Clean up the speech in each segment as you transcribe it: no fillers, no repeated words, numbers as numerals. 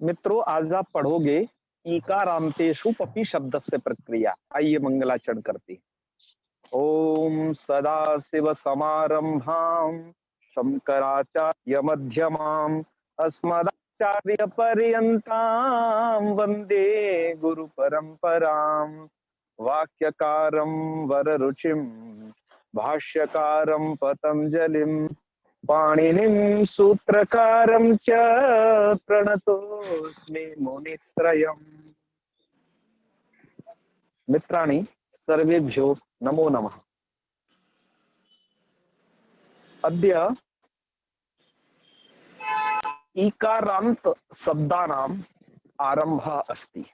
मित्रों, आज आप पढ़ोगे ईकारांतेषु पपि शब्द से प्रक्रिया। आइए मंगलाचरण करते हैं। ओम सदाशिव समारंभां शंकराचार्य मध्यमाम् अस्मदाचार्य पर्यन्तां वंदे गुरु परंपराम्। वाक्यकारं वररुचिं भाष्यकारं पतंजलिं पाणिनिं सूत्रकारं च प्रणतोऽस्मि मुनित्रयम्। मित्राणि सर्वेभ्यो नमो नमः। अद्य ईकारान्त शब्दानाम् आरम्भः अस्ति।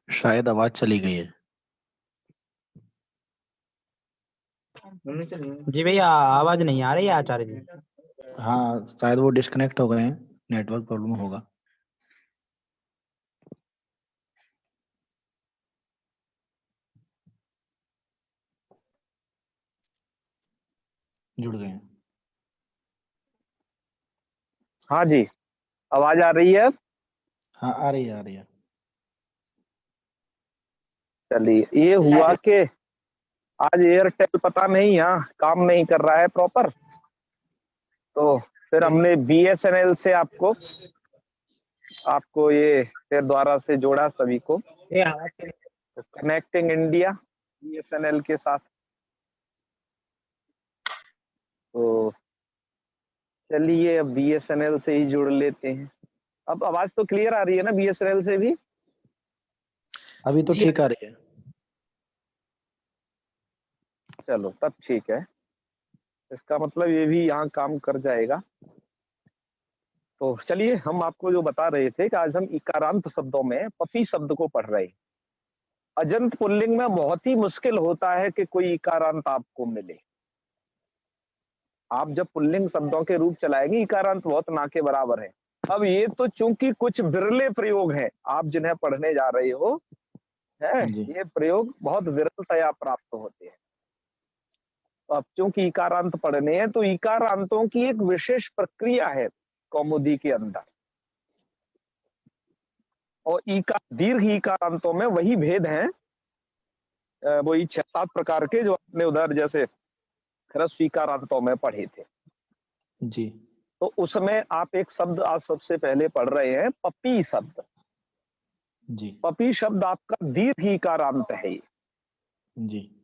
शायद आवाज चली गई है। जी भैया, आवाज नहीं आ रही है आचार्य जी। हाँ, शायद वो डिस्कनेक्ट हो गए हैं, नेटवर्क प्रॉब्लम होगा। जुड़ गए हैं। हाँ जी, आवाज आ रही है। हाँ, आ रही है, आ रही है। चलिए, ये हुआ कि आज एयरटेल पता नहीं यहाँ काम नहीं कर रहा है प्रॉपर, तो फिर हमने बीएसएनएल से आपको ये फिर द्वारा से जोड़ा सभी को। तो कनेक्टिंग इंडिया बीएसएनएल के साथ। तो चलिए अब बीएसएनएल से ही जुड़ लेते हैं। अब आवाज तो क्लियर आ रही है ना बीएसएनएल से भी? अभी तो ठीक आ रही है। चलो तब ठीक है, इसका मतलब ये भी यहाँ काम कर जाएगा। तो चलिए, हम आपको जो बता रहे थे कि आज हम इकारांत शब्दों में पपी शब्द को पढ़ रहे हैं। अजंत पुल्लिंग में बहुत ही मुश्किल होता है कि कोई इकारांत आपको मिले। आप जब पुल्लिंग शब्दों के रूप चलाएंगे, इकारांत बहुत ना के बराबर है। अब ये तो चूंकि कुछ विरले प्रयोग हैं, आप जिन्हें पढ़ने जा रहे हो है, ये प्रयोग बहुत विरलतया प्राप्त होते हैं। तो अब चूंकि इकारांत पढ़ने हैं, तो इकारांतों की एक विशेष प्रक्रिया है कौमुदी के अंदर, और दीर्घ इकारांतों में वही भेद हैं, वही 6-7 प्रकार के जो आपने उधर जैसे ह्रस्व इकारांतों में पढ़े थे जी। तो उसमें आप एक शब्द आज सबसे पहले पढ़ रहे हैं, पपी शब्द। जी। पपी शब्द आपका दीर्घ इकारांत है ये, जी।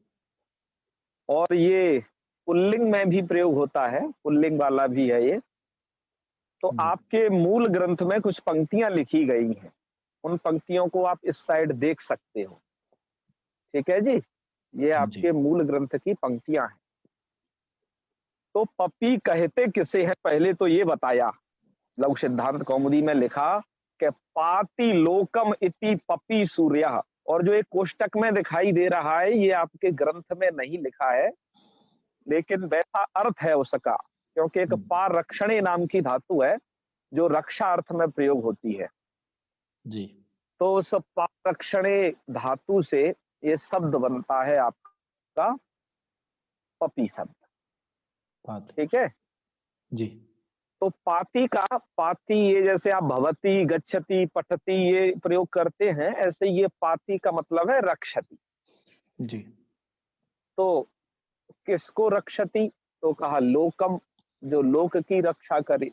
और ये पुल्लिंग में भी प्रयोग होता है, पुल्लिंग वाला भी है ये। तो आपके मूल ग्रंथ में कुछ पंक्तियां लिखी गई हैं, उन पंक्तियों को आप इस साइड देख सकते हो। ठीक है जी, ये आपके मूल ग्रंथ की पंक्तियां हैं। तो पपी कहते किसे है, पहले तो ये बताया। लघु सिद्धांत कौमुदी में लिखा कि पाति लोकम इति पपी सूर्य, और जो एक कोष्टक में दिखाई दे रहा है ये आपके ग्रंथ में नहीं लिखा है, लेकिन वैसा अर्थ है उसका, क्योंकि एक पारक्षणे नाम की धातु है जो रक्षा अर्थ में प्रयोग होती है जी। तो उस पारक्षणे धातु से ये शब्द बनता है आपका पपी शब्द। ठीक है जी। तो पाती ये जैसे आप भवती गच्छति पठती ये प्रयोग करते हैं, ऐसे ये पाती का मतलब है रक्षति। जी। तो किसको रक्षति, तो कहा लोकम, जो लोक की रक्षा करे,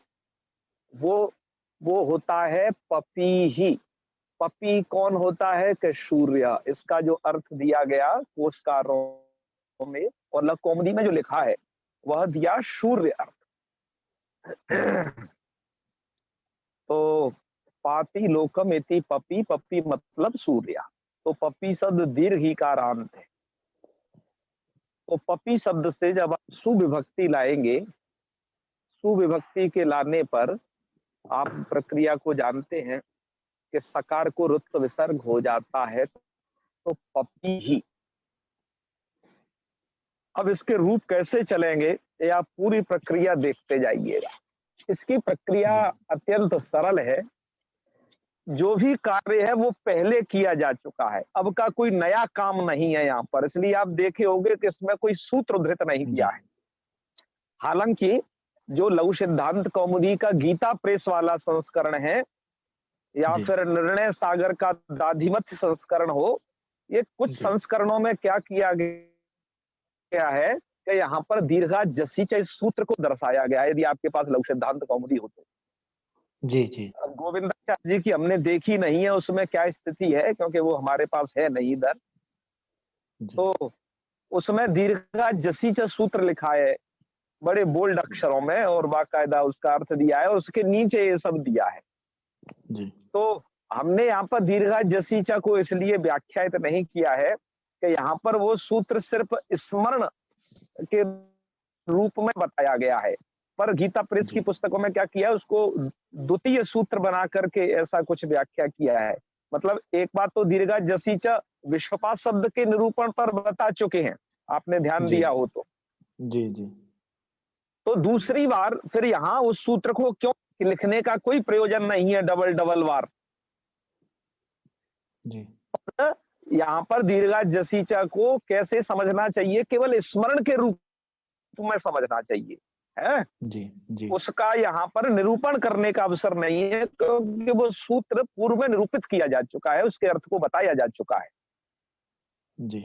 वो होता है पपी ही। पपी कौन होता है कि सूर्य। इसका जो अर्थ दिया गया कोशकारों में और लघु कौमुदी में जो लिखा है वह दिया सूर्य अर्थ। तो पाती लोकम इति पपी, पपी मतलब सूर्य। तो पपी शब्द दीर्घ ईकारांत है। तो पपी शब्द से जब आप सुविभक्ति लाएंगे, सुविभक्ति के लाने पर आप प्रक्रिया को जानते हैं कि सकार को रुत्व विसर्ग हो जाता है, तो पपी ही। अब इसके रूप कैसे चलेंगे ये आप पूरी प्रक्रिया देखते जाइएगा। इसकी प्रक्रिया अत्यंत सरल है। जो भी कार्य है वो पहले किया जा चुका है, अब का कोई नया काम नहीं है यहाँ पर। इसलिए आप देखे होंगे कि इसमें कोई सूत्र उद्धृत नहीं किया है। हालांकि जो लघु सिद्धांत कौमुदी का गीता प्रेस वाला संस्करण है या फिर निर्णय सागर का दाधिमथ संस्करण हो, ये कुछ संस्करणों में क्या किया गया है कि यहाँ पर दीर्घा जसी इस सूत्र को दर्शाया गया है। यदि आपके पास लघु सिद्धांत कौमुदी हो तो जी गोविंदाचार्य जी की हमने देखी नहीं है उसमें क्या स्थिति है, क्योंकि वो हमारे पास है नहीं इधर। तो उसमें दीर्घा जसी सूत्र लिखा है बड़े बोल्ड अक्षरों में और बाकायदा उसका अर्थ दिया है और उसके नीचे ये सब दिया है जी। तो हमने यहाँ पर दीर्घा जसीचा को इसलिए व्याख्यायित नहीं किया है कि यहाँ पर वो सूत्र सिर्फ स्मरण के रूप में बताया गया है, पर गीता प्रेस की पुस्तकों में क्या किया है, उसको द्वितीय सूत्र बना करके ऐसा कुछ व्याख्या किया है। मतलब एक बात तो दीर्घा जसीचा विश्वपात शब्द के निरूपण पर बता चुके हैं, आपने ध्यान दिया हो तो। जी। तो दूसरी बार फिर यहाँ उस सूत्र को क्यों लिखने का कोई प्रयोजन नहीं है डबल बार जी। यहाँ पर दीर्घा जसीचा को कैसे समझना चाहिए, केवल स्मरण के रूप में समझना चाहिए है जी। उसका यहाँ पर निरूपण करने का अवसर नहीं है, क्योंकि वो सूत्र पूर्व में निरूपित किया जा चुका है, उसके अर्थ को बताया जा चुका है जी।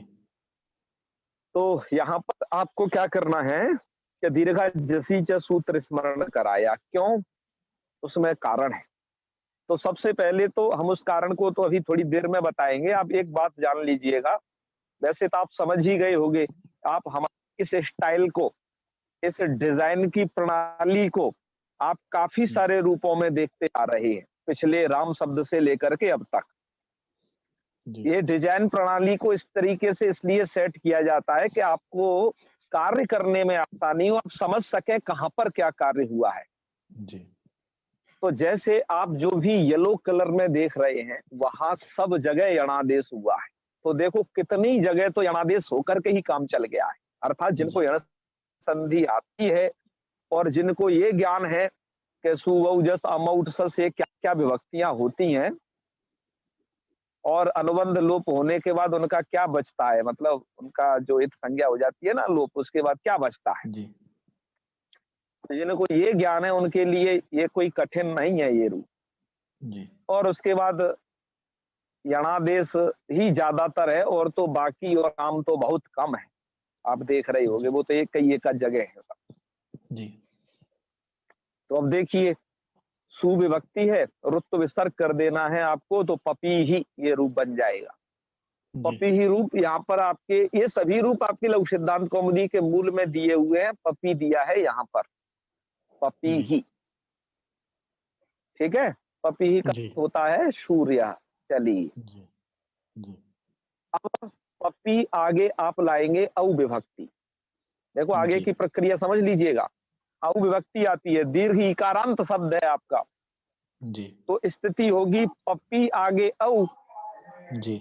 तो यहाँ पर आपको क्या करना है कि दीर्घा जसीचा सूत्र स्मरण कराया। क्यों? उसमें कारण है। तो सबसे पहले तो हम उस कारण को तो अभी थोड़ी देर में बताएंगे। आप एक बात जान लीजिएगा, वैसे तो आप समझ ही गए होंगे, आप हमारे इस स्टाइल को, इस डिजाइन की प्रणाली को आप काफी सारे रूपों में देखते आ रहे हैं, पिछले राम शब्द से लेकर के अब तक। ये डिजाइन प्रणाली को इस तरीके से इसलिए सेट किया जाता है कि आपको कार्य करने में आसानी हो, आप समझ सके कहां पर क्या कार्य हुआ है जी। तो जैसे आप जो भी येलो कलर में देख रहे हैं वहां सब जगह यणादेश हुआ है। तो देखो कितनी जगह तो यणादेश होकर के ही काम चल गया है। अर्थात जिनको यण संधि आती है और जिनको ये ज्ञान है कि सुवौ जस अमौट से क्या क्या विभक्तियां होती हैं और अनुबंध लोप होने के बाद उनका क्या बचता है, मतलब उनका जो इत संज्ञा हो जाती है ना लोप, उसके बाद क्या बचता है जी। जिनको ये ज्ञान है उनके लिए ये कोई कठिन नहीं है ये रूप जी। और उसके बाद यणादेश ही ज्यादातर है और तो बाकी और काम तो बहुत कम है। आप देख रहे होंगे वो तो एक कई एक जगह है सब जी। तो अब देखिए सुविभक्ति है, रुत्व विसर्ग कर देना है आपको, तो पपी ही ये रूप बन जाएगा। पपी ही रूप यहाँ पर आपके ये सभी रूप आपके लघु सिद्धांत कौमुदी के मूल में दिए हुए हैं। पपी दिया है यहाँ पर, पपी ही, ठीक है। पपी ही का होता है सूर्य। चलिए अब पपी आगे आप लाएंगे औ विभक्ति। देखो आगे की प्रक्रिया समझ लीजिएगा। औ विभक्ति आती है, दीर्घ इकारांत शब्द है आपका जी। तो स्थिति होगी पपी आगे औ जी।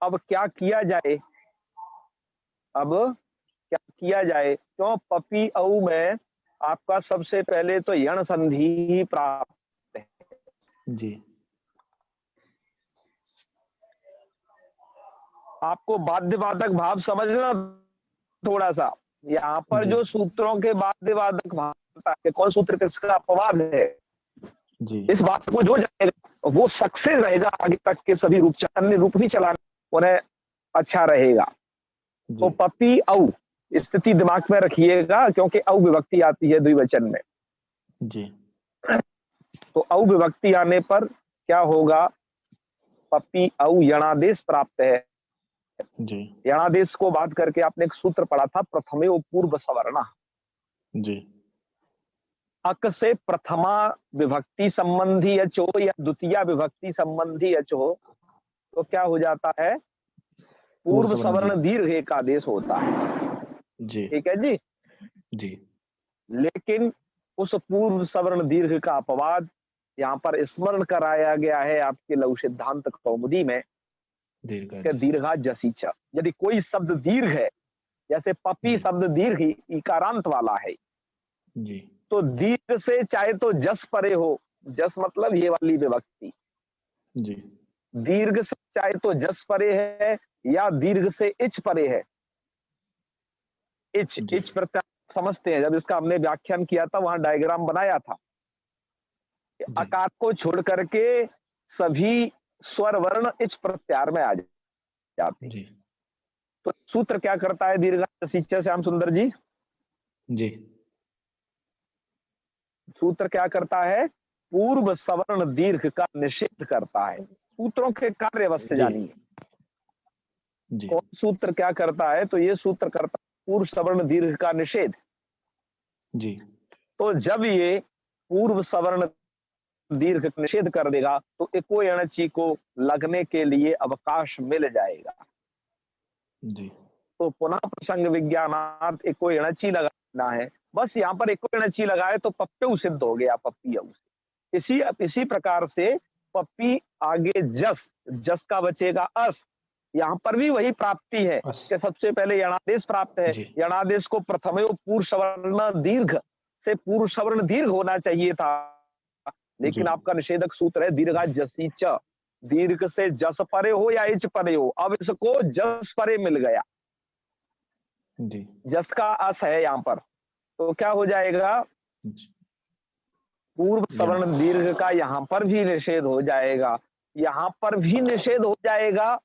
अब क्या किया जाए, अब क्या किया जाए, क्यों पपी औ में आपका सबसे पहले तो यण संधि ही प्राप्त है जी। आपको बाध्यवादक भाव समझना थोड़ा सा। यहाँ पर जो सूत्रों के बाध्यवादक भाव होता है, कौन सूत्र किसका अपवाद है जी। इस बात को जो जानेगा वो सक्सेस रहेगा आगे तक के सभी रूप, अन्य रूप भी चलाने उन्हें अच्छा रहेगा। तो पपी औ स्थिति दिमाग में रखिएगा, क्योंकि औ विभक्ति आती है द्विवचन में जी। तो औ विभक्ति आने पर क्या होगा, पपी औ यणादेश प्राप्त है जी यणादेश को बात करके आपने एक सूत्र पढ़ा था, प्रथमेव पूर्व सवर्ण। जी अक से प्रथमा विभक्ति संबंधी अच हो या द्वितीय विभक्ति संबंधी अच हो तो क्या हो जाता है, पूर्व सवर्ण दीर्घ एक आदेश होता है। जी ठीक है जी। जी लेकिन उस पूर्व सवर्ण दीर्घ का अपवाद यहाँ पर स्मरण कराया गया है आपके लघु सिद्धांत कौमुदी में, कि दीर्घा जसी च। यदि कोई शब्द दीर्घ है, जैसे पपी शब्द दीर्घ इकारांत वाला है, जी तो दीर्घ से चाहे तो जस परे हो, जस मतलब ये वाली विभक्ति, जी दीर्घ से चाहे तो जस परे है या दीर्घ से इच परे है। इच प्रत्यय समझते हैं, जब इसका हमने व्याख्यान किया था वहां डायग्राम बनाया था। आकार को छोड़ करके सभी स्वर वर्ण इच प्रत्यार में आ जाते हैं। तो सूत्र क्या करता है दीर्घा शिक्षा श्याम सुंदर जी? जी सूत्र क्या करता है? पूर्व सवर्ण दीर्घ का निषेध करता है। सूत्रों के कार्य अवश्य जानिए। कौन सूत्र क्या करता है? तो ये सूत्र करता है पूर्व सवर्ण दीर्घ का निषेध। जी तो जब ये पूर्व सवर्ण दीर्घ निषेध कर देगा तो एको एणची को लगने के लिए अवकाश मिल जाएगा। जी तो पुनः प्रसंग विज्ञानात एको एणची लगाना है। बस यहाँ पर एको एणची लगाए तो पप्पू सिद्ध हो गया, पप्पी से। इसी प्रकार से पप्पी आगे जस, जस का बचेगा अस। यहाँ पर भी वही प्राप्ति है कि सबसे पहले यणादेश प्राप्त है। यणादेश को प्रथमे पूर्व सवर्ण दीर्घ से पूर्व सवर्ण दीर्घ होना चाहिए था, लेकिन आपका निषेधक सूत्र है दीर्घा जसी च। दीर्घ से जस परे हो या इच परे हो, अब इसको जस परे मिल गया। जी जस का अस है यहाँ पर, तो क्या हो जाएगा? पूर्व सवर्ण दीर्घ का यहाँ पर भी निषेध हो जाएगा, यहाँ पर भी निषेध हो जाएगा।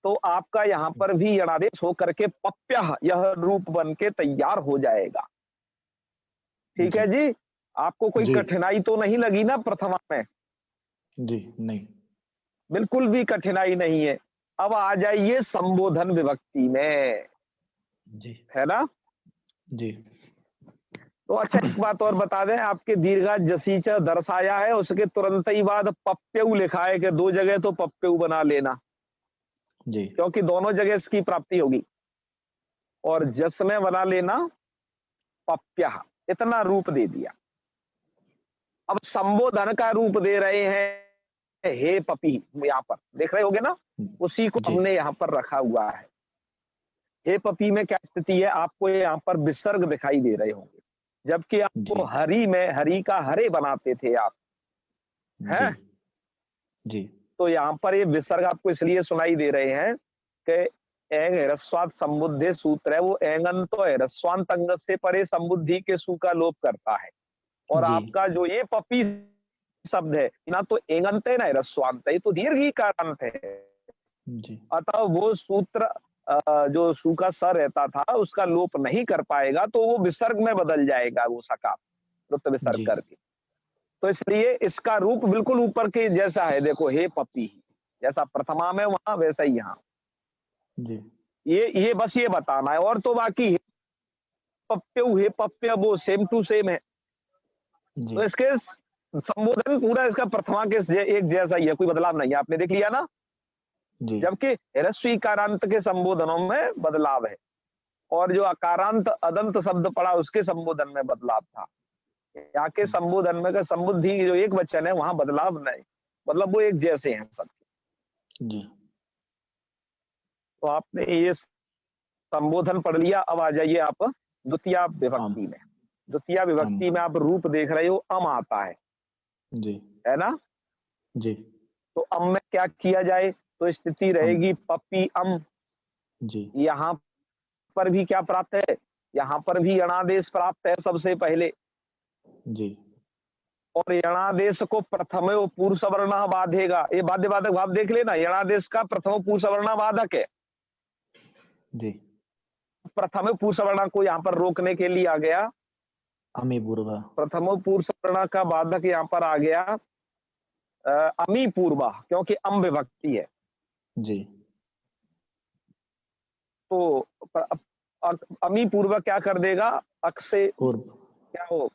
तो आपका यहाँ पर भी यणादेश होकर के पप्यः यह रूप बन के तैयार हो जाएगा। ठीक है जी। आपको कोई कठिनाई तो नहीं लगी ना प्रथमा में? जी नहीं, बिल्कुल भी कठिनाई नहीं है। अब आ जाइए संबोधन विभक्ति में। जी है ना? जी तो अच्छा एक बात और बता दें, आपके दीर्घा जसीच दर्शाया है, उसके तुरंत ही बाद पप्यऊ लिखा है कि दो जगह तो पप्यऊ बना लेना जी, क्योंकि दोनों जगह इसकी प्राप्ति होगी। और जस में बना लेना पप्यः, इतना रूप दे दिया। अब संबोधन का रूप दे रहे हैं हे पपी, यहाँ पर देख रहे होगे ना, उसी को हमने यहाँ पर रखा हुआ है। हे पपी में क्या स्थिति है? आपको यहाँ पर विसर्ग दिखाई दे रहे होंगे, जबकि आपको हरि में हरि का हरे बनाते थे आप, हैं? जी तो यहाँ पर ये विसर्ग आपको इसलिए सुनाई दे रहे हैं कि एंग ह्रस्वात संबुद्धे सूत्र है, वो एंगन तो ह्रस्वांत अंग से परे संबुद्धि के सु का लोप करता है। और आपका जो ये पपी शब्द है ना, तो एंगंत है ना ह्रस्वांत है, तो दीर्घीकारांत है। अतः वो सूत्र जो सु का स रहता था उसका लोप नहीं कर पाएगा, तो वो विसर्ग में बदल जाएगा, वो सकार वृत्त विसर्ग करके। तो इसलिए इसका रूप बिल्कुल ऊपर के जैसा है। देखो हे पपी, जैसा प्रथमा में वहां वैसा ही यहाँ। ये बस ये बताना है, और तो बाकी पप्यू हे पप्य वो सेम टू सेम है। तो इसके संबोधन पूरा इसका प्रथमा के एक जैसा ही है, कोई बदलाव नहीं है। आपने देख लिया ना? जबकि ह्रस्व इकारांत के संबोधनों में बदलाव है, और जो अकारांत अदंत शब्द पड़ा उसके संबोधन में बदलाव था। यहाँ के संबोधन में का संबुद्धि जो एक वचन है वहां बदलाव नहीं, मतलब वो एक जैसे हैं सब। तो आपने ये संबोधन पढ़ लिया। अब आ जाइए आप द्वितीय विभक्ति में। द्वितीय विभक्ति में आप रूप देख रहे हो, अम आता है, है ना? जी। तो अम में क्या किया जाए? तो स्थिति रहेगी पपी अम। यहाँ पर भी क्या प्राप्त है? यहाँ पर भी यणादेश प्राप्त है सबसे पहले। और यणादेश को प्रथम पूर्व सवर्ण बाधेगा। ये बाध्य बाधक भाव देख लेना, यणादेश का प्रथम पूर्व सवर्ण बाधक है। प्रथम पूर्व सवर्ण को यहाँ पर रोकने के लिए आ गया अमी पूर्वा। प्रथम पूर्व सवर्ण का बाधक यहाँ पर आ गया अमी पूर्वा, क्योंकि अम विभक्ति है। तो अमी पूर्वक क्या कर देगा, अक से पूर्व क्या हो,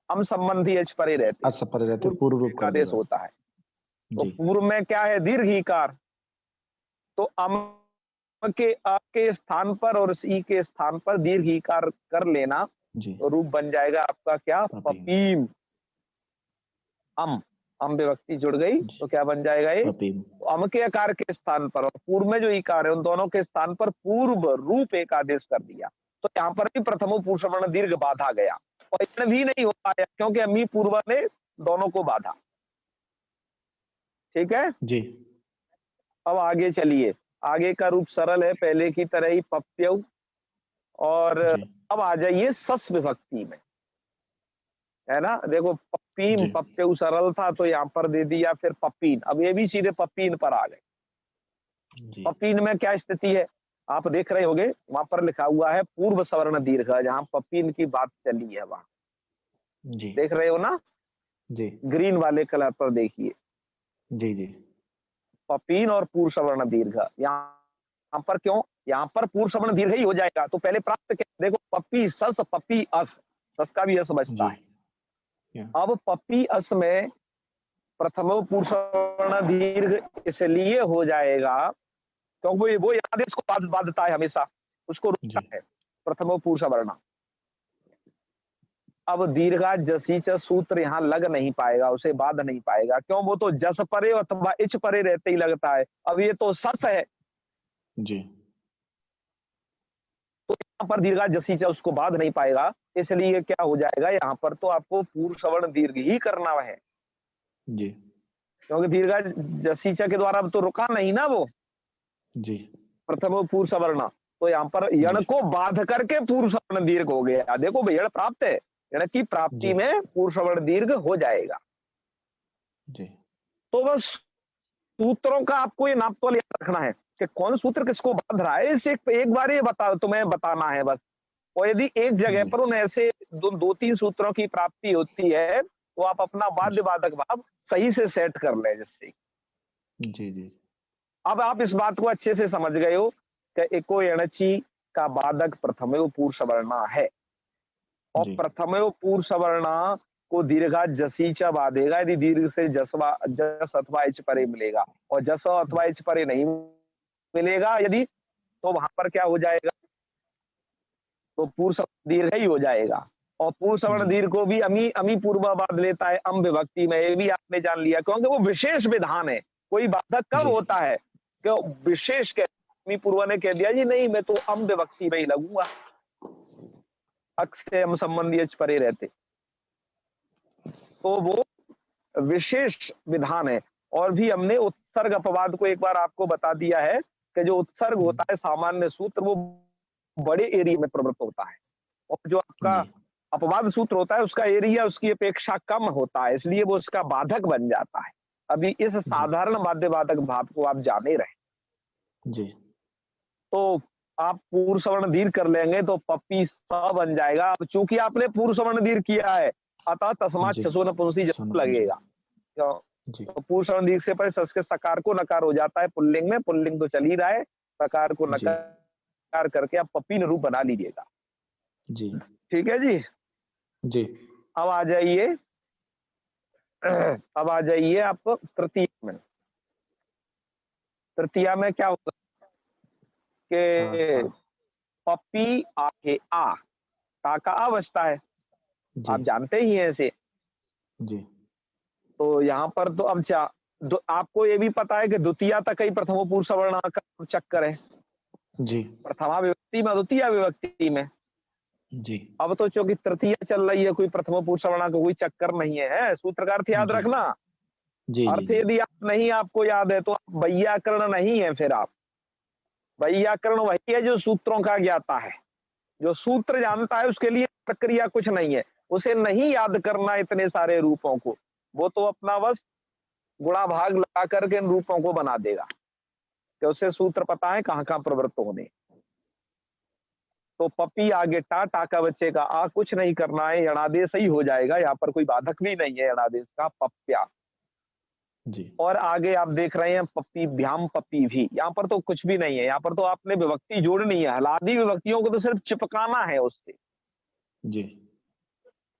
अम संबंधी एच परे रहते, अच्छा परे रहते पूर्व पूर्व रूप का कर आदेश देगा। होता है। तो जी पूर्व में क्या है, दीर्घ ईकार, तो अम के अ के स्थान पर और ई के स्थान पर दीर्घ ईकार कर लेना, जी तो रूप बन जाएगा आपका क्या, पपीम पपीम। अम विभक्ति जुड़ गई जी तो क्या बन जाएगा ये, पपीम तो अम के आकार के स्थान पर और पूर्व में जो इकार है उन दोनों के स्थान पर पूर्व रूप एक आदेश कर दिया। तो यहाँ पर भी प्रथमो पुरुषवर्ण दीर्घ बाधा गया और इतना भी नहीं हो पाया क्योंकि अमी पूर्व ने दोनों को बाधा। ठीक है, जी अब आगे चलिए, आगे का रूप सरल है पहले की तरह ही, पप्यऊ। और जी अब आ जाइए सस विभक्ति में, है ना, देखो पप्पीम जी पप्यऊ सरल था तो यहाँ पर दे दिया, फिर पप्पीन, अब ये भी सीधे पप्पीन पर आ गए। जी पप्पीन में क्या स्थिति है, आप देख रहे होंगे वहां पर लिखा हुआ है पूर्व सवर्ण दीर्घ, जहां पप्पीन की बात चली है वहां जी देख रहे हो ना, जी ग्रीन वाले कलर पर देखिए, जी जी पपीन और पूर्व सवर्ण दीर्घ, यहाँ पर क्यों, यहाँ पर पूर्व सवर्ण दीर्घ ही हो जाएगा। तो पहले प्राप्त क्या, देखो पप्पी सस पप्पी अस, सस का भी अस बचता जी है। या अब पप्पी अस में प्रथमो पूर्व सवर्ण दीर्घ इसलिए हो जाएगा क्योंकि वो आदेश को बाधता है हमेशा, उसको रोकता जी है प्रथमो पूर्व सवर्ण। अब दीर्घा जसी च सूत्र यहाँ लग नहीं पाएगा, उसे बाध नहीं पाएगा, क्यों, वो तो जस परे अथवा इच परे रहते ही लगता है। अब ये तो सस है, जी तो यहाँ पर दीर्घा जसी च उसको बाध नहीं पाएगा, इसलिए क्या हो जाएगा, यहाँ पर तो आपको पूर्व सवर्ण दीर्घ ही करना है, जी क्योंकि दीर्घा जसी च के द्वारा अब तो रुका नहीं ना वो जी प्रथम पूर्व सवर्ण। तो यहाँ पर यण जी को बाध करके पूर्व सवर्ण दीर्घ हो गया, देखो यण प्राप्त है, यण की प्राप्ति जी में पूर्व सवर्ण दीर्घ हो जाएगा। जी तो बस सूत्रों का आपको ये नापतोल याद रखना है कि कौन सूत्र किसको बांध रहा है, इसे एक बार ये तुम्हें बताना है बस। और यदि एक जगह जी पर उन ऐसे दो तीन सूत्रों की प्राप्ति होती है तो आप अपना बाध्य जी बाधक भाव सही से सेट कर लें जिससे। जी जी अब आप इस बात को अच्छे से समझ गए हो कि एको एणची का बाधक प्रथमयो पूर्व सवर्णा है और जी प्रथमयो पूर्व सवर्णा को दीर्घा जसी च बाधेगा यदि दीर्घ से जस अथवा इच परे मिलेगा, और जस अथवा इच परे नहीं मिलेगा यदि, तो वहां पर क्या हो जाएगा, तो पूर्व सवर्ण दीर्घ ही हो जाएगा। और पूर्व सवर्ण जी दीर्घ को भी अमी अमी पूर्वाबाद लेता है अम विभक्ति में, ये भी आपने जान लिया क्योंकि वो विशेष विधान है। कोई बाधक कब जी होता है कि विशेष के अमी पूर्व ने कह दिया जी नहीं मैं तो अम विभक्ति में ही लगूंगा, अक्ष से हम संबंधी एच परे रहते, तो वो विशेष विधान है। और भी हमने उत्सर्ग अपवाद को एक बार आपको बता दिया है कि जो उत्सर्ग होता है सामान्य सूत्र वो बड़े एरिया में प्रवृत्त होता है, और जो आपका जी अपवाद सूत्र होता है उसका एरिया उसकी अपेक्षा कम होता है, इसलिए वो उसका बाधक बन जाता है। अभी इस जी साधारण बाध्य बाधक भाव को आप जाने रहे, जी तो आप पूर्व सवर्ण दीर्घ कर लेंगे तो पप्पी स बन जाएगा। अब चूंकि आपने पूर्व सवर्ण दीर्घ किया है अतः तस्मात जी छसो नपुंसी जरूर सोनपुंजी लगेगा, क्यों? जी तो पूर्व सवर्ण दीर्घ से पहले संस्कृत सकार को नकार हो जाता है पुल्लिंग में, पुल्लिंग तो चल ही रहा है, सकार को जी नकार करके आप पप्पीन रूप बना लीजिएगा। जी ठीक है जी, जी अब आ जाइए अब आ जाइए आप तृतीय में। तृतीया में क्या होगा हाँ कि हाँ पप्पी आके आ, का आ बचता है, जी आप जानते ही हैं ऐसे। जी तो यहाँ पर तो अब आपको ये भी पता है कि द्वितीया तक ही प्रथमो पुरुष सवर्ण का चक्कर है, जी प्रथमा विभक्ति में द्वितीय विभक्ति में। जी अब तो चूंकि तृतीया चल रही है, कोई प्रथमो पुरुष सवर्ण का कोई चक्कर नहीं है, सूत्र का अर्थ याद जी रखना। जी जी अर्थ जी यदि आप नहीं आपको याद है तो आप वैयाकरण नहीं है, फिर आप वैयाकरण वही है जो सूत्रों का ज्ञाता है, जो सूत्र जानता है उसके लिए प्रक्रिया कुछ नहीं है, उसे नहीं याद करना इतने सारे रूपों को, वो तो अपना बस गुणा भाग लगा करके इन रूपों को बना देगा कि उसे सूत्र पता है कहाँ कहाँ प्रवृत्त होने। तो पपी आगे टा का बच्चे का आ, कुछ नहीं करना है, यणादेश ही हो जाएगा, यहाँ पर कोई बाधक भी नहीं है यणादेश का, पप्या। जी और आगे आप देख रहे हैं पप्पी भ्याम पप्पी भी, यहाँ पर तो कुछ भी नहीं है, यहाँ पर तो आपने विभक्ति जोड़नी है, हलादी विभक्तियों को तो सिर्फ चिपकाना है उससे। जी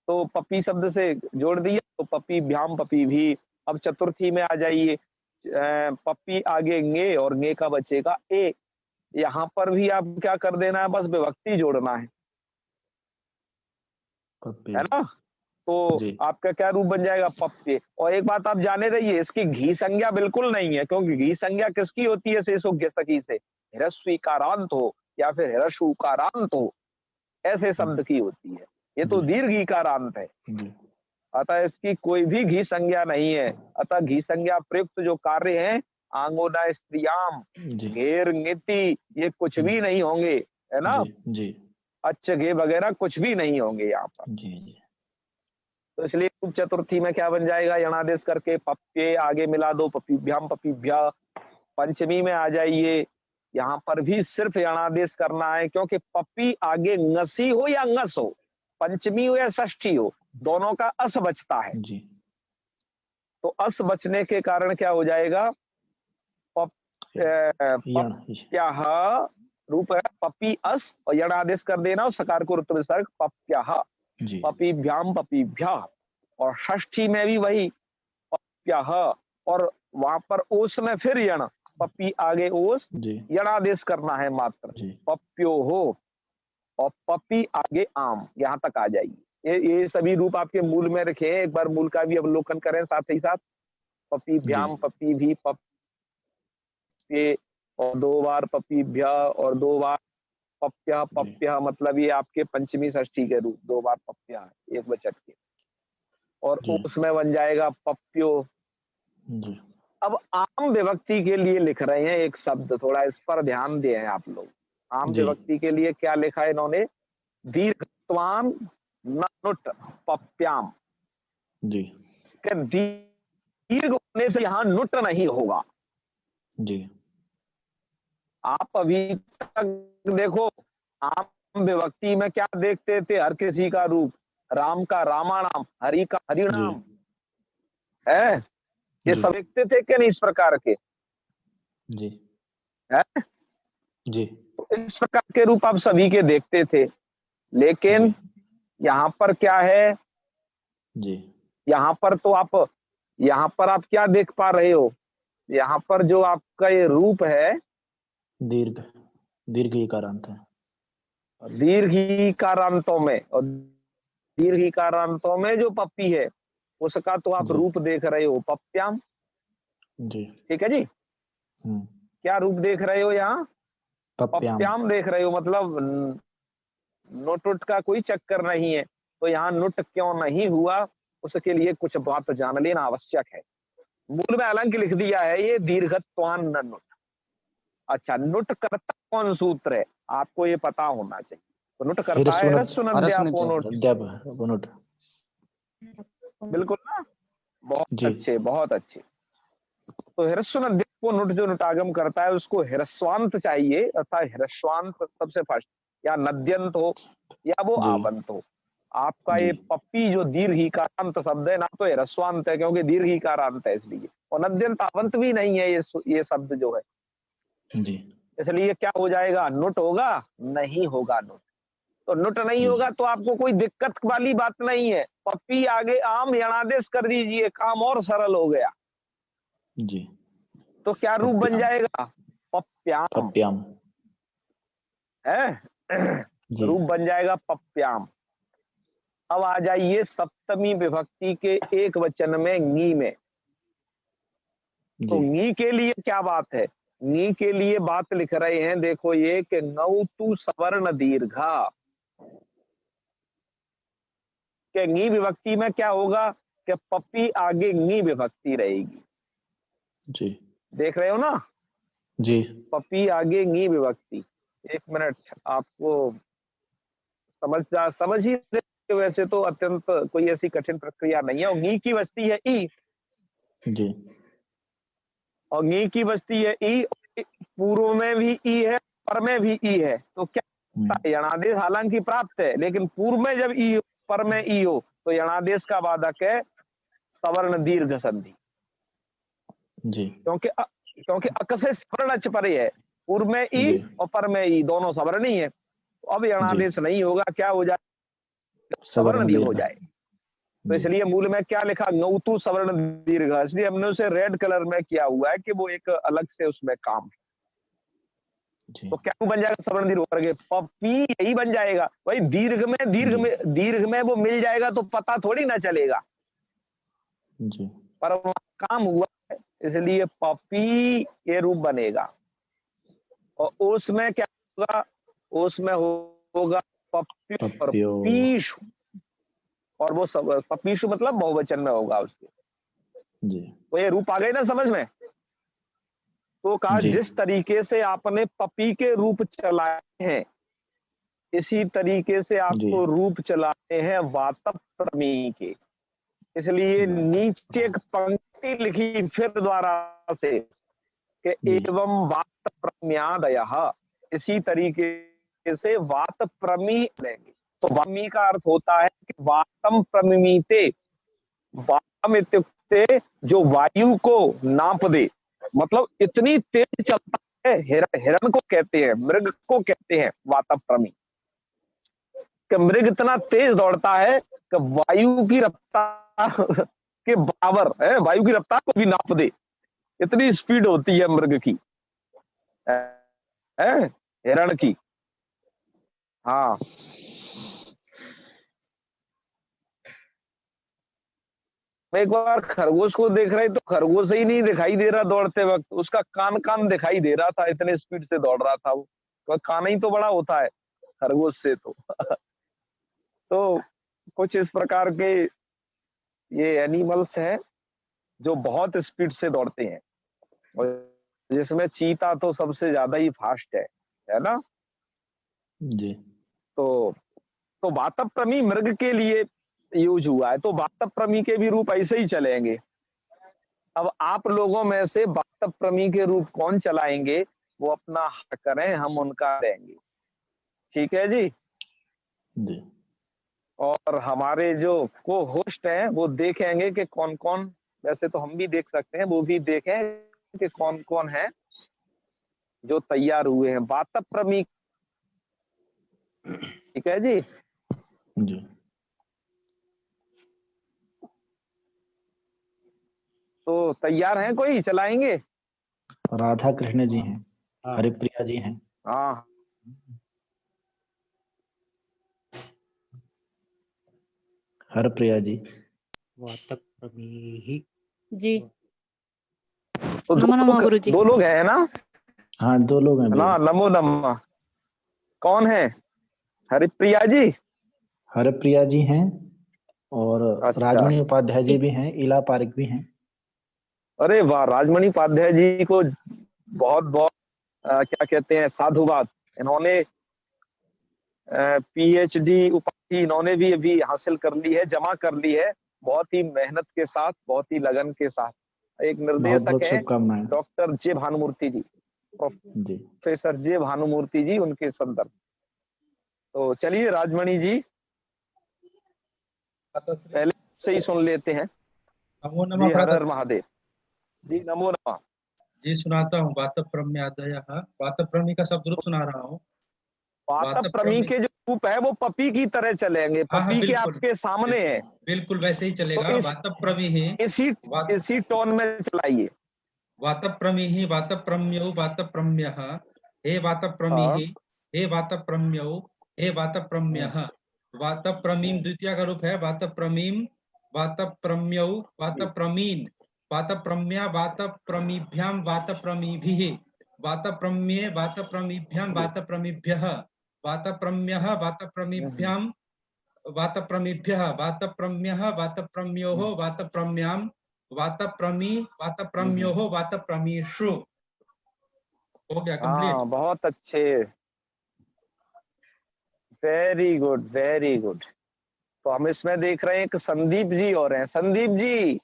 तो पप्पी शब्द से जोड़ दिया तो पप्पी भ्याम पप्पी भी। अब चतुर्थी में आ जाइए, पप्पी आगे ङे और ङे का बचेगा ए। यहाँ पर भी आप क्या कर देना है, बस विभक्ति जोड़ना पप्पी है ना। तो जी आपका क्या रूप बन जाएगा, पप्पे। और एक बात आप जाने रहिए, इसकी घी संज्ञा बिल्कुल नहीं है, क्योंकि घी संज्ञा किसकी होती है, शेषोज्ञ सखी से, ह्रस्वीकारांत हो या फिर ह्रस्वकारांत हो, ऐसे शब्द की होती है। ये तो जी दीर्घीकारांत है, जी अतः इसकी कोई भी घी संज्ञा नहीं है। अतः घी संज्ञा प्रयुक्त जो कार्य हैं, आंगोना स्त्रियाम, जी घेर नीति, ये कुछ भी नहीं होंगे, है ना। जी जी अच्छे घे वगैरह कुछ भी नहीं होंगे यहाँ पर। जी जी तो इसलिए रूप चतुर्थी में क्या बन जाएगा, यणादेश करके पप के आगे मिला दो, पपीभ्याम पपीभ्या। पंचमी में आ जाइए, यहाँ पर भी सिर्फ यणादेश करना है, क्योंकि पप्पी आगे ngसी हो या ngस हो, पंचमी हो या षष्ठी हो, दोनों का अस बचता है। जी तो अस बचने के कारण क्या हो जाएगा, पप यण पप्यः रूप है पपी अस, और यणादेश कर देना और सकार को ऋत विसर्ग पप्यः, जी पपीभ्याम पपीभ्या। और षष्ठी में भी वही पप्यः, और वहां पर ओस में फिर यण, पप्पी आगे ओस, जी यणादेश करना है मात्र, जी पप्यो हो, और पपी आगे आम, यहाँ तक आ जाइए। ये सभी रूप आपके मूल में रखे हैं, एक बार मूल का भी अवलोकन करें साथ ही साथ। पपी जी भ्याम पपी भी, पप्ये, और 2 बार पपीभ्या और 2 बार पप्या जी पप्या, मतलब ये आपके पंचमी षष्ठी के रूप, 2 बार पप्या है एक वचन के। और जी उसमें बन जाएगा पप्यो। जी अब आम विभक्ति के लिए लिख रहे हैं एक शब्द, थोड़ा इस पर ध्यान दें आप लोग। आम जी विभक्ति के लिए क्या लिखा है इन्होंने, दीर्घत्वाम न नुट पप्याम, जी कि दीर्घ होने से यहाँ नुट नहीं होगा। जी आप अभी तक देखो, आम विभक्ति में क्या देखते थे, हर किसी का रूप, राम का रामानाम, हरि का जी हरिनाम है, ये जी सब देखते थे कि नहीं इस प्रकार के, जी है। जी तो इस प्रकार के रूप आप सभी के देखते थे, लेकिन जी यहाँ पर क्या है, जी यहाँ पर तो आप, यहाँ पर आप क्या देख पा रहे हो, यहाँ पर जो आपका ये रूप है, दीर्घ दीर्घ इकारांत है दीर्घिकारांतों में, और दीर्घिकारांतों में जो पप्पी है उसका तो आप जी रूप देख रहे हो, पप्याम। जी ठीक है जी, क्या रूप देख रहे हो यहाँ, पप्याम पप्याम देख रहे हो, मतलब नुट उट का कोई चक्कर नहीं है। तो यहाँ नुट क्यों नहीं हुआ, उसके लिए कुछ बात जान लेना आवश्यक है। मूल में अलंक लिख दिया है ये दीर्घत्वान न नुट। अच्छा, नुट करता कौन सूत्र है, आपको ये पता होना चाहिए। तो नुट करता है ह्रस्व नद्यापो नुट, नुट बिल्कुल ना, बहुत जी अच्छे बहुत अच्छे। तो ह्रस्व नद्यापो नुट जो नुटागम करता है उसको ह्रस्वांत चाहिए, अर्थात ह्रस्वांत सबसे फर्स्ट, या नद्यंत हो या वो जी आवंत हो। आपका जी ये पप्पी जो दीर्घिकारांत शब्द है ना, तो ह्रस्वांत है क्योंकि दीर्घिकारांत है इसलिए, और नद्यंत आवंत भी नहीं है ये शब्द जो है, जी इसलिए क्या हो जाएगा, नुट होगा, नहीं होगा नुट। तो नुट नहीं जी होगा तो आपको कोई दिक्कत वाली बात नहीं है, पप्पी आगे आम यणादेश कर दीजिए, काम और सरल हो गया। जी तो क्या रूप बन पप्याम जाएगा, पप्याम, पप्याम है जी रूप बन जाएगा पप्याम। अब आ जाइए सप्तमी विभक्ति के एक वचन में ङी में। तो जी ङी के लिए क्या बात है, ङी के लिए बात लिख रहे हैं, देखो ये कि ङौ तु सवर्ण दीर्घा, कि ङी विभक्ति में क्या होगा, कि पप्पी आगे ङी विभक्ति रहेगी। जी देख रहे हो ना, जी पप्पी आगे ङी विभक्ति। एक मिनट, आपको समझ ही रहे हो, वैसे तो अत्यंत कोई ऐसी कठिन प्रक्रिया नहीं है। और ङी की बस्ती है ई, जी और ङी की बस्ती है ई, पूर्व में भी ई है, पर में भी ई है, तो क्या होता है, यणादेश हालांकि प्राप्त है, लेकिन पूर्व में जब ई हो, पर में ई हो, तो यणादेश का वादक है सवर्ण दीर्घ संधि। जी क्योंकि अक से सवर्ण अच परे है, पूर्व में ई जी और पर में ई, दोनों सवर्ण ही है। तो अब जी यणादेश नहीं होगा, क्या हो जाए, सवर्ण सवर्ण दीर्घ हो दीर्घ। जाए। तो जी इसलिए मूल में क्या लिखा, गौतु सवर्ण दीर्घ, इसलिए हमने उसे रेड कलर में किया हुआ है कि वो एक अलग से उसमें काम है। जी तो क्या बन जाएगा, सवर्ण दीर्घ होकर के पपी यही बन जाएगा। भाई दीर्घ में वो मिल जाएगा तो पता थोड़ी ना चलेगा, जी पर वहाँ काम हुआ है, इसलिए पपी के रूप बनेगा। और उसमें क्या होगा, उसमें होगा पप्पी और पप्पियो। पीशु, और वो सब पपीशु मतलब बहुवचन में होगा उसके। जी तो ये रूप आ गए ना समझ में। तो कहा जी जिस तरीके से आपने पपी के रूप चलाए हैं, इसी तरीके से जी आपको रूप चलाते हैं वातप्रमी के। इसलिए नीचे एक पंक्ति लिखी फिर द्वारा से कि जी एवं वातप्रम्यादयः, इसी तरीके से वातप्रमी लेंगे। तो वामी का अर्थ होता है कि वातम प्रमिमीते, वातम इत्युक्ते जो वायु को नाप दे, मतलब इतनी तेज चलता है। हिरण को कहते हैं, मृग को कहते हैं वातप्रमी, कि मृग इतना तेज दौड़ता है कि वायु की रफ्तार के बराबर है, वायु की रफ्तार को भी नाप दे, इतनी स्पीड होती है मृग की, है हिरण की। हाँ, एक बार खरगोश को देख रहे तो खरगोश ही नहीं दिखाई दे रहा दौड़ते वक्त, उसका कान कान दिखाई दे रहा था, इतने स्पीड से दौड़ रहा था वो। तो कान ही तो बड़ा होता है खरगोश से तो। तो कुछ इस प्रकार के ये एनिमल्स हैं जो बहुत स्पीड से दौड़ते हैं, और जिसमें चीता तो सबसे ज्यादा ही फास्ट है ना। जी तो वातप्रमी मृग के लिए यूज हुआ है, तो वातप्रमी के भी रूप ऐसे ही चलेंगे। अब आप लोगों में से वातप्रमी के रूप कौन चलाएंगे, वो अपना हक करें, हम उनका देंगे। ठीक है जी। जी और हमारे जो को होस्ट हैं वो देखेंगे कि कौन कौन, वैसे तो हम भी देख सकते हैं, वो भी देखें कि कौन कौन है जो तैयार हुए हैं वातप्रमी। ठीक है जी। जी तो तैयार हैं, कोई चलाएंगे। राधा कृष्ण जी हैं, हाँ हरिप्रिया जी हैं। हाँ, हरप्रिया जी। वातप्रमीहि जी। तो नमो नमो गुरु जी। दो लोग हैं ना, हाँ 2 लोग हैं ना अभी। नमो नमः। कौन है, हरिप्रिया जी। हरप्रिया जी हैं और अच्छा, राजमणि उपाध्याय जी भी हैं, इला पारिक भी हैं। अरे वाह, राजमणि उपाध्याय जी को बहुत बहुत क्या कहते हैं साधुवाद। इन्होंने पीएचडी उपाधि इन्होंने भी अभी हासिल कर ली है, जमा कर ली है, बहुत ही मेहनत के साथ, बहुत ही लगन के साथ। एक बहुत निर्देशक बहुत हैं शुभकामनाएं। डॉक्टर जे भानुमूर्ति जी, जी प्रोफेसर जे भानुमूर्ति जी, उनके संदर्भ। तो चलिए राजमणि जी, पहले से ही सुन लेते हैं। नमो नमः जी, हर हर भ्रातः। महादेव जी, नमो नमः। जी सुनाता हूँ। वातप्रम्यादयः, वातप्रमी का शब्द रूप सुना रहा हूँ। वातप्रमी वातप्रमी, के जो रूप है वो पपी की तरह चलेंगे, हाँ हाँ पपी के बिल्कुल आपके सामने है। बिल्कुल वैसे ही तो चलेगा। वातप्रमी ही इसी वात इसी टोन में चलाइए। वातप्रमी ही वातप्रम्यौ वातप्रम्यः, हे वातप्रमी हाँ, ही, हे वातप्रम्यौ, हे हम्म, वातप्रम्यः। वातप्रमीम हम्म, द्वितीय का रूप है वातप्रमीम, वातप्रम्यौ, जी, वातप्रमीन, वातप्रम्या, वातप्रमीभ्याम, वातप्रमीभिः, वातप्रम्ये, वातप्रमीभ्याम, जी, वातप्रमीभ्यः, वातप्रम्यः, हम्म, वातप्रमीभ्याम, वातप्रमीभ्यः, वातप्रम्यः, वातप्रम्योः, हम्म, वातप्रम्यां, वातप्रमी, हम्म। वातप्रम्योः, वातप्रमीषु। हो गया कंप्लीट। हाँ, बहुत अच्छे, वेरी गुड वेरी गुड। तो हम इसमें देख रहे हैं कि संदीप जी और हैं, संदीप जी।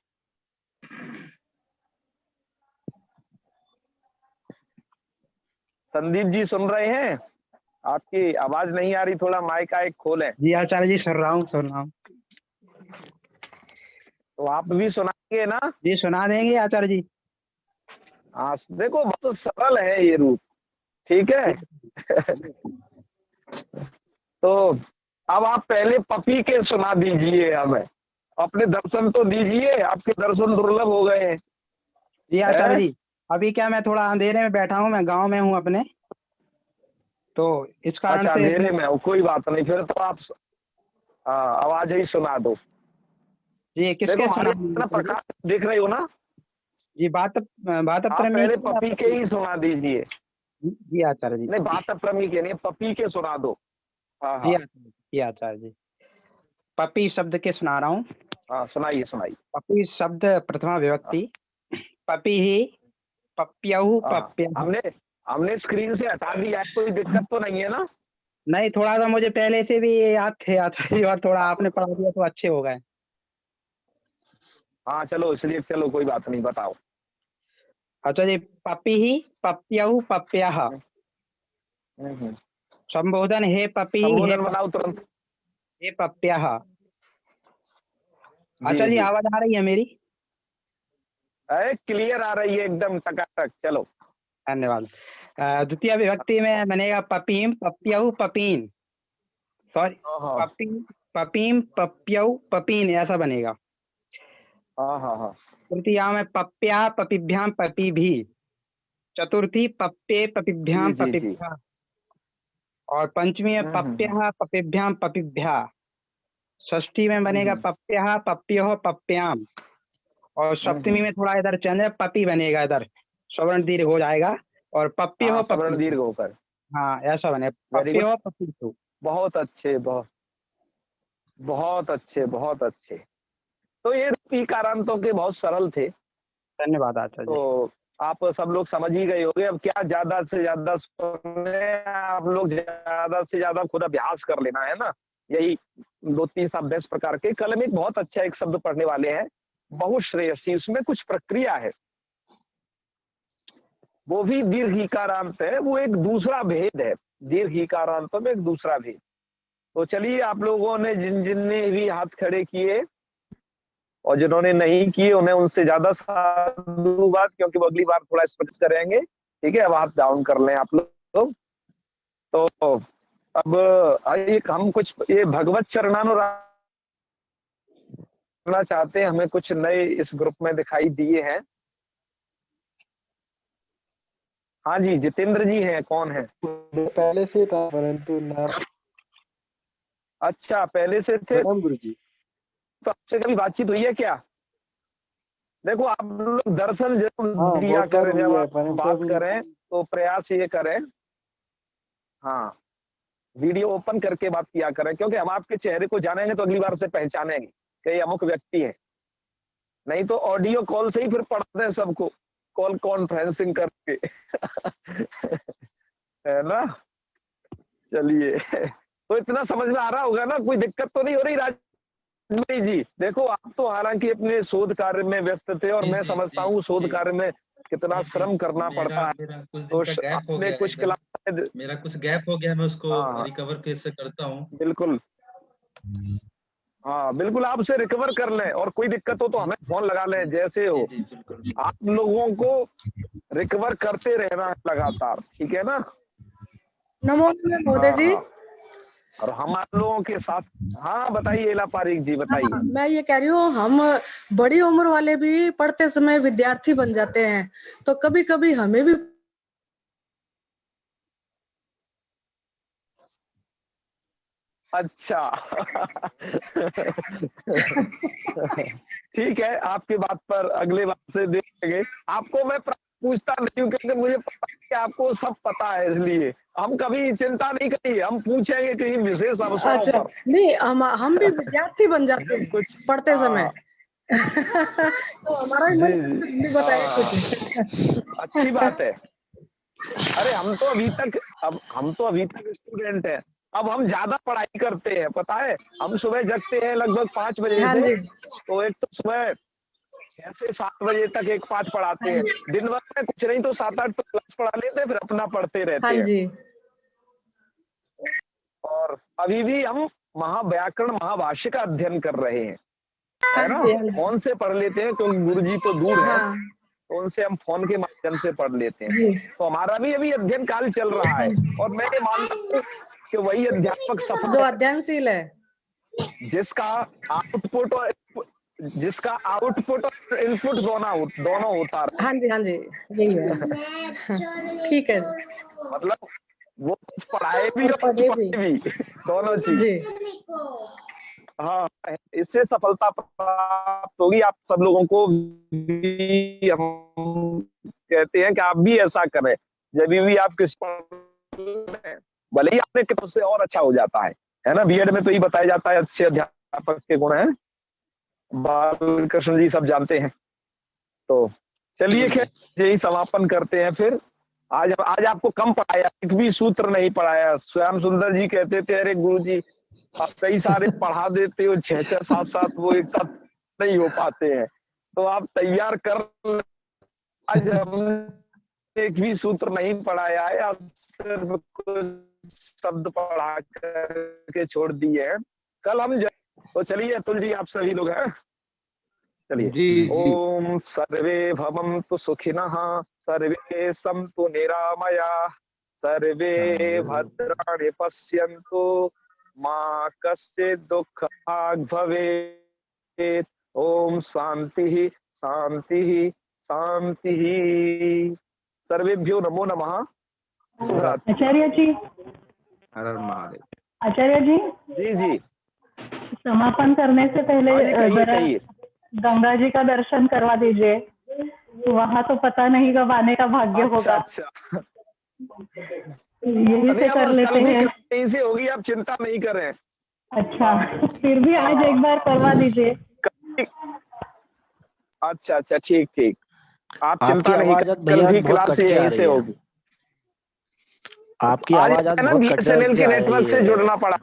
संदीप जी सुन रहे हैं, आपकी आवाज नहीं आ रही, थोड़ा माइक का एक खोलें। जी आचार्य जी, सुन रहा हूँ। तो आप भी सुनाएंगे ना। जी सुना देंगे आचार्य जी। हाँ देखो बहुत सरल है ये रूप, ठीक है। तो अब आप पहले पपी के सुना दीजिए हमें, अपने दर्शन तो दीजिए, आपके दर्शन दुर्लभ हो गए हैं। जी आचार्य हैं? जी, अभी क्या मैं थोड़ा अंधेरे में बैठा हूँ, मैं गांव में हूँ अपने, तो इस कारण अच्छा से अंधेरे में हो, कोई बात नहीं, फिर तो आप आवाज ही सुना दो। जी देखो किसके हमारे सुना यहाँ ना प्रकाश दिख रही हो ना, जी बात आप प्रमी पहले की पपी के ही सुना दीजिए। जी आचार्य जी। नहीं बात प्रमी के नहीं, पपी के सुना दो। हाँ जी हाँ आचार्य जी, आचार्य जी, पपी शब्द के सुना रहा हूँ। हाँ, सुनाइए सुनाइए। पपी शब्द प्रथमा हाँ विभक्ति, पपी ही, पप्यहु, हाँ, पप्यः। हमने हमने स्क्रीन से हटा दिया है, कोई दिक्कत तो नहीं है ना? नहीं, थोड़ा सा मुझे पहले से भी ये याद थे आचार्य जी, और थोड़ा आपने पढ़ा दिया तो अच्छे हो गए। हाँ चलो इसलिए, चलो कोई बात नहीं, बताओ। अच्छा जी, पपी ही, पप्यहु, पप्यः। हम्म। संबोधन, हे पपी, हे संबोधन बनाओ तुरंत। हे पप्यः। जी आचार्य जी, जी, आवाज आ रही है मेरी? अरे क्लियर आ रही है एकदम टकाटक, चलो। धन्यवाद। द्वितीय विभक्ति में बनेगा पपीम, पप्यहु, पपीन। सॉरी, हाँ हाँ पपीम, पपीम, पप्यहु, पपीन, ऐसा बनेगा। हाँ हाँ हाँ। तृतीया में पप्या, पपिभ्याम, पपीभी। चतुर्थी पप्पे, जी पपिभ्याम, जी जी। पपिभ्या। और पंचमी में हम्म। पप्यः, पपिभ्याम, पपिभ्या। षष्ठी में बनेगा हम्म पप्यः, पप्योः, पप्याम। और सप्तमी हम्म। में थोड़ा इधर चंद्र, पपी बनेगा, इधर स्वर्ण दीर्घ हो जाएगा। और हाँ पप्योः, सवर्ण पपी। दीर्घ होकर। हाँ ऐसा बने, वेरी गुड, पप्योः, पपीतु। बहुत अच्छे, बहुत बहुत अच्छे, बहुत अच्छे। तो ये ईकारांतों के बहुत सरल थे। धन्यवाद आचार्य जी। तो आप सब लोग समझ ही गए होंगे। अब क्या ज्यादा से ज्यादा सुने, आप लोग ज्यादा से ज्यादा खुद अभ्यास कर लेना है ना। यही 2-3 शब्द इस प्रकार के। कल में एक बहुत अच्छा एक शब्द पढ़ने वाले हैं, बहुश्रेयसी, उसमें कुछ प्रक्रिया है, वो भी दीर्घ ईकारांत है, वो एक दूसरा भेद है। दीर्घ ईकारांतों में एक दूसरा भेद। तो चलिए, आप लोगों ने जिन जिन ने भी हाथ खड़े किए और जिन्होंने नहीं किए, उन्हें उनसे ज्यादा साधुवाद, क्योंकि वो अगली बार थोड़ा स्पष्ट करेंगे। ठीक है, अब हाथ डाउन कर लें आप लोग। तो अब एक हम कुछ ये भगवत चरणानुराग करना चाहते हैं। हमें कुछ नए इस ग्रुप में दिखाई दिए हैं। हाँ जी, जितेंद्र जी हैं, कौन है? पहले से था परंतु नाम। अच्छा पहले से थे, प्रणाम गुरु जी। तो आपसे कभी बातचीत हुई है क्या? देखो आप लोग दर्शन जरूर हाँ दिया बहुत बार करें, हुई जब है आप परंतु बात अभी करें तो प्रयास ये करें, हाँ वीडियो ओपन करके बात किया करें, क्योंकि हम आपके चेहरे को जानेंगे तो अगली बार से पहचानेंगे कि ये अमुक व्यक्ति है। नहीं तो ऑडियो कॉल से ही फिर पढ़ते हैं सबको, कॉल कॉन्फ्रेंसिंग करके। है ना? चलिए, तो इतना समझ में आ रहा होगा ना, कोई दिक्कत तो नहीं हो रही राजमणि जी? देखो आप तो हालांकि अपने शोध कार्य में व्यस्त थे, और जी मैं जी समझता जी हूँ शोध जी कार्य में कितना जी जी। श्रम करना मेरा पड़ता है। मेरा कुछ तो दिन का गैप हो आपने गया है कुछ इधर। क्लास, मेरा कुछ गैप हो गया, मैं उसको हाँ रिकवर फिर से करता हूँ। बिल्कुल, हाँ बिल्कुल, आप उसे रिकवर कर लें, और कोई दिक्कत हो तो जी हमें फोन लगा लें, जैसे जी हो। जी बिल्कुल। आप लोगों को रिकवर करते रहना है लगातार, ठीक है ना? नमो नमः मोदी हाँ जी। हाँ, और हम आप लोगों के साथ। हाँ बताइए इला पारिक जी, बताइए। हाँ, मैं ये कह रही हूँ, हम बड़ी उम्र वाले भी पढ़ते समय विद्यार्थी बन जाते हैं, तो कभी कभी हमें भी अच्छा। ठीक है, आपकी बात पर अगले बार से देखेंगे। आपको मैं पूछता नहीं हूँ, क्योंकि मुझे पता है कि आपको सब पता है, इसलिए हम कभी चिंता नहीं करेंगे। हम पूछेंगे किसी विशेष अवसरों अच्छा पर। नहीं, हम भी विद्यार्थी बन जाते जब हैं कुछ, पढ़ते हाँ समय। तो हमारा भी मन जी करता जी, है, हम भी बताए हाँ कुछ। अच्छी बात है। अरे हम तो अभी तक, अब हम तो अभी तक स्टूडेंट हैं। अब हम ज्यादा पढ़ाई करते हैं, पता है। हम सुबह जगते हैं लगभग 5 बजे हाँ से, जी, तो एक तो सुबह 6 से 7 बजे तक एक पाठ पढ़ाते हाँ हैं। जी, दिन भर में कुछ नहीं तो 7-8 तो क्लास पढ़ा लेते हैं, फिर अपना पढ़ते हाँ रहते हैं। जी, और अभी भी हम महाव्याकरण महाभाष्य का अध्ययन कर रहे हैं, हाँ है ना? जी, हाँ जी, फोन से पढ़ लेते हैं, क्योंकि गुरु जी तो दूर है। हाँ तो उनसे हम फोन के माध्यम से पढ़ लेते हैं। जी तो हमारा भी अभी अध्ययन काल चल रहा है और मैं ये मानता हूँ कि वही अध्यापक सफल जो है अध्ययनशील है। जिसका आउटपुट और इनपुट दोनों होता रहे। हाँ जी यही है। ठीक है मतलब वो कुछ पढ़ाए भी और और कुछ पढ़े भी। पढ़े भी दोनों चीज। जी हाँ, इससे सफलता प्राप्त होगी। आप सब लोगों को भी हम कहते हैं कि आप भी ऐसा करें। जब भी आप किस भले ही आपने कितने से और अच्छा हो जाता है ना। बीएड में तो ये बताया जाता है अच्छे अध्यापक के गुण हैं, बालकृष्ण जी सब जानते हैं। तो चलिए खैर यही समापन करते हैं फिर। आज आपको कम पढ़ाया, एक भी सूत्र नहीं पढ़ाया। श्याम सुंदर जी कहते थे अरे गुरु जी आप कई सारे पढ़ा देते हो, 6-6 7-7 वो एक साथ नहीं हो पाते हैं, तो आप तैयार कर। आज हमने एक भी सूत्र नहीं पढ़ाया है, आज सिर्फ कुछ शब्द पढ़ा करके छोड़ दिए हैं। कल हम तो चलिए अतुल जी आप सभी लोग हैं, चलिए। जी जी ओम सर्वे भवन्तु सुखिनः, सर्वे सन्तु निरामया, सर्वे भद्राणि पश्यन्तु, मा कश्चित् दुःखभाग् भवेत्। ओम शांति शांति शांति। सर्वेभ्यो नमो नमः। शुभरात्रि। आचार्य जी, हर हर महादेव। आचार्य जी जी जी समापन करने से पहले हाँ जी, कहिए जरा कहिए। गंगा जी का दर्शन करवा दीजिए। वहाँ तो पता नहीं कब आने का भाग्य होगा। अच्छा यही नहीं, से कर अब लेते कल भी हैं। कहीं से होगी, आप चिंता नहीं करें। अच्छा, फिर भी आज एक बार करवा दीजिए। अच्छा ठीक आप आपकी चिंता नहीं आवाज करें, आज कल भैया भी बहुत क्लास कट के आ यहीं से रही है। होगी। आपकी आज आवाज आज ना बहुत कट बीएसएनएल के के आ रही नेटवर्क से है। जुड़ना पड़ा।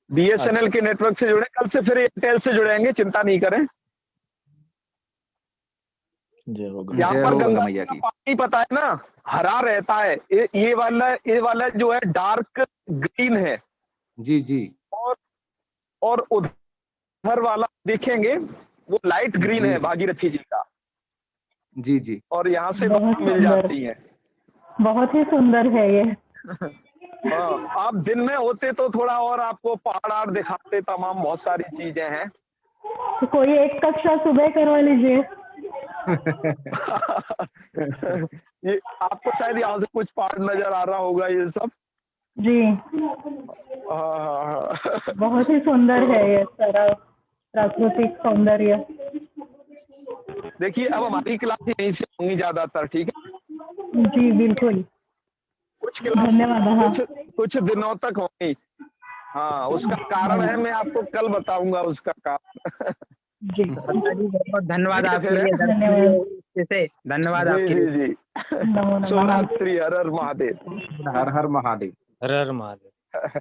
बीएसएनएल अच्छा के नेटवर्क से जुड़े, कल से फिर एयरटेल से जुड़ेंगे, चिंता नहीं करें। जय हो यहाँ जय पर हो गंगा गंगा जी मैया का की। पानी पता है ना, हरा रहता है। ये वाला जो है डार्क ग्रीन है, जी जी और उधर वाला देखेंगे वो लाइट ग्रीन जी है भागीरथी जी का। जी जी और यहाँ से बहुत मिल सुंदर, जाती है। बहुत ही सुंदर है ये। हाँ, आप दिन में होते तो थोड़ा और आपको पहाड़ दिखाते, तमाम बहुत सारी चीजें हैं। तो कोई एक कक्षा सुबह करवा लीजिए। ये आपको शायद यहाँ से कुछ पहाड़ नजर आ रहा होगा, ये सब। जी, हाँ। बहुत ही सुंदर है ये सारा प्राकृतिक सौंदर्य। देखिए अब हमारी क्लास यहीं से होंगी ज्यादातर, ठीक है। जी बिल्कुल, कुछ क्लास धन्यवाद। हाँ कुछ दिनों तक होंगी। हाँ, उसका कारण है, मैं आपको कल बताऊंगा उसका कारण। जी बहुत धन्यवाद ठीक है आपके फिर, लिए, दर्शन धन्यवाद। दिए अच्छे से। धन्यवाद आपके जी लिए। जी नमो नमः। शुभरात्रि। हर हर महादेव। हर हर महादेव। हर हर महादेव।